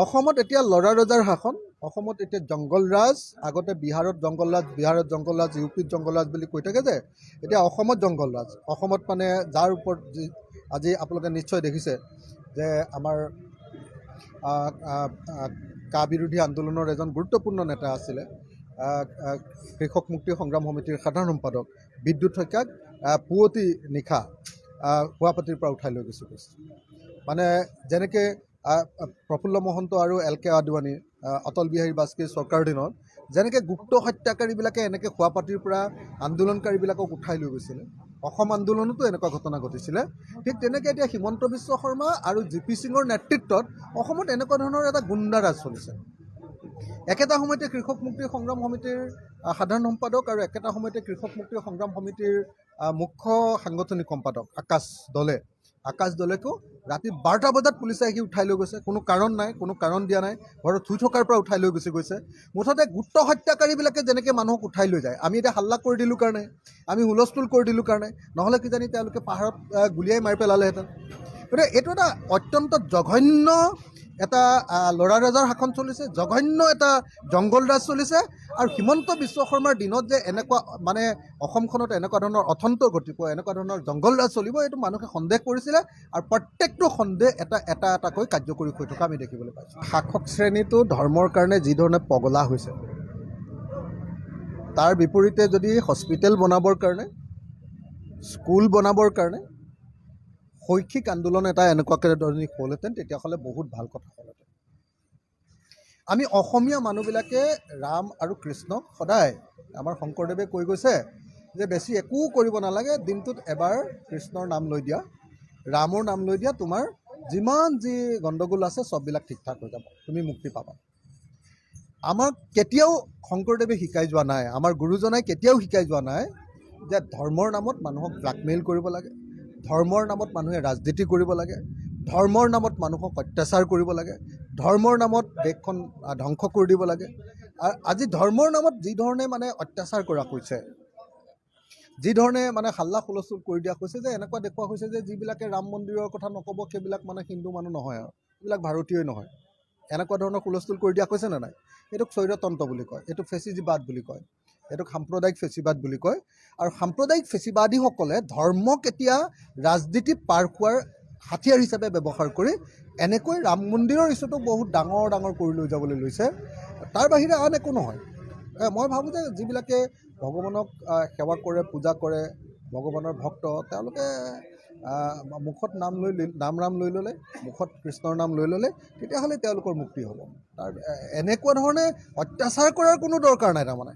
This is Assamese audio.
অসমত এতিয়া লৰা ৰজাৰ শাসন, অসমত এতিয়া জংগলৰাজ। আগতে বিহাৰত জংগলৰাজ, ইউপিত জংগলৰাজ বুলি কৈ থাকে যে, এতিয়া অসমত জংগলৰাজ। অসমত মানে যাৰ ওপৰত আজি আপোনালোকে নিশ্চয় দেখিছে যে আমাৰ কা বিৰোধী আন্দোলনৰ এজন গুৰুত্বপূৰ্ণ নেতা আছিলে, কৃষক মুক্তি সংগ্ৰাম সমিতিৰ সাধাৰণ সম্পাদক বিদ্যুৎ শইকীয়াক পুৱতি নিশা শুৱাপাটিৰ পৰা উঠাই লৈ গৈছে। মানে যেনেকৈ প্ৰফুল্ল মহন্ত আৰু এল কে আদৱানী, অটল বিহাৰী বাজপেয়ীৰ চৰকাৰৰ দিনত যেনেকৈ গুপ্ত হত্যাকাৰীবিলাকে এনেকৈ শুৱাপাটিৰ পৰা আন্দোলনকাৰীবিলাকক উঠাই লৈ গৈছিলে, অসম আন্দোলনতো এনেকুৱা ঘটনা ঘটিছিলে। ঠিক তেনেকৈ এতিয়া হিমন্ত বিশ্ব শৰ্মা আৰু জি পি সিঙৰ নেতৃত্বত অসমত এনেকুৱা ধৰণৰ এটা গুণ্ডাৰাজ চলিছে। একেটা সময়তে কৃষক মুক্তি সংগ্ৰাম সমিতিৰ সাধাৰণ সম্পাদক আৰু একেটা সময়তে কৃষক মুক্তি সংগ্ৰাম সমিতিৰ মুখ্য সাংগঠনিক সম্পাদক আকাশ দলেকো ৰাতি 12টা বজাত পুলিচে আহি উঠাই লৈ গৈছে। কোনো কাৰণ নাই, কোনো কাৰণ দিয়া নাই, ঘৰত শুই থকাৰ পৰা উঠাই লৈ গৈছে। মুঠতে গুপ্ত হত্যাকাৰীবিলাকে যেনেকৈ মানুহক উঠাই লৈ যায়, আমি এতিয়া হাল্লা কৰি দিলোঁ কাৰণে, আমি হুলস্থুল কৰি দিলোঁ কাৰণে, নহ'লে কিজানি তেওঁলোকে পাহাৰত গুলিয়াই মাৰি পেলালেহেঁতেন। গতিকে এইটো এটা অত্যন্ত জঘন্য এটা লৰা ৰজাৰ শাসন চলিছে, জঘন্য এটা জংগলৰাজ চলিছে। আৰু হিমন্ত বিশ্ব শৰ্মাৰ দিনত যে এনেকুৱা মানে অসমখনত এনেকুৱা ধৰণৰ অথন্ত ঘটিব, এনেকুৱা ধৰণৰ জংগলৰাজ চলিব, এইটো মানুহে সন্দেহ কৰিছিলে। আৰু প্ৰত্যেকটো সন্দেহ এটাকৈ কাৰ্যকৰী হৈ থকা আমি দেখিবলৈ পাইছোঁ। শাসক শ্ৰেণীটো ধৰ্মৰ কাৰণে যিধৰণে পগলা হৈছে, তাৰ বিপৰীতে যদি হস্পিটেল বনাবৰ কাৰণে, স্কুল বনাবৰ কাৰণে শৈক্ষিক আন্দোলন এটা এনেকুৱাকৈ ধৰণে হ'লহেঁতেন, তেতিয়াহ'লে বহুত ভাল কথা হ'লহেঁতেন। আমি অসমীয়া মানুহবিলাকে ৰাম আৰু কৃষ্ণক সদায়, আমাৰ শংকৰদেৱে কৈ গৈছে যে বেছি একো কৰিব নালাগে, দিনটোত এবাৰ কৃষ্ণৰ নাম লৈ দিয়া, ৰামৰ নাম লৈ দিয়া, তোমাৰ যিমান যি গণ্ডগোল আছে চববিলাক ঠিক ঠাক হৈ যাব, তুমি মুক্তি পাবা। আমাক কেতিয়াও শংকৰদেৱে শিকাই যোৱা নাই, আমাৰ গুৰুজনাই কেতিয়াও শিকাই যোৱা নাই যে ধৰ্মৰ নামত মানুহক ব্লেকমেইল কৰিব লাগে, ধৰ্মৰ নামত মানুহে ৰাজনীতি কৰিব লাগে, ধৰ্মৰ নামত মানুহক অত্যাচাৰ কৰিব লাগে, ধৰ্মৰ নামত দেশখন ধ্বংস কৰি দিব লাগে। আৰু আজি ধৰ্মৰ নামত যিধৰণে মানে অত্যাচাৰ কৰা হৈছে, যিধৰণে মানে হাল্লা হুলস্থুল কৰি দিয়া হৈছে, যে এনেকুৱা দেখুওৱা হৈছে যে যিবিলাকে ৰাম মন্দিৰৰ কথা নক'ব সেইবিলাক মানে হিন্দু মানুহ নহয়, আৰু এইবিলাক ভাৰতীয়ই নহয়, এনেকুৱা ধৰণৰ হুলস্থুল কৰি দিয়া হৈছে নে নাই? এইটোক স্বৈৰতন্ত্ৰ বুলি কয়, এইটোক ফেচিবাদ বুলি কয়, এইটোক সাম্প্ৰদায়িক ফেচিবাদ বুলি কয়। আৰু সাম্প্ৰদায়িক ফেচিবাদীসকলে ধৰ্মক এতিয়া ৰাজনীতিত পাৰ খোৱাৰ হাথিয়াৰ হিচাপে ব্যৱহাৰ কৰি এনেকৈ ৰাম মন্দিৰৰ ইছ্যুটো বহুত ডাঙৰ কৰি লৈ যাবলৈ লৈছে। তাৰ বাহিৰে আন একো নহয়। মই ভাবোঁ যে যিবিলাকে ভগৱানক সেৱা কৰে, পূজা কৰে, ভগৱানৰ ভক্ত, তেওঁলোকে মুখত নাম ৰাম লৈ ল'লে, মুখত কৃষ্ণৰ নাম লৈ ল'লে, তেতিয়াহ'লে তেওঁলোকৰ মুক্তি হ'ব। তাৰ এনেকুৱা ধৰণে অত্যাচাৰ কৰাৰ কোনো দৰকাৰ নাই তাৰমানে।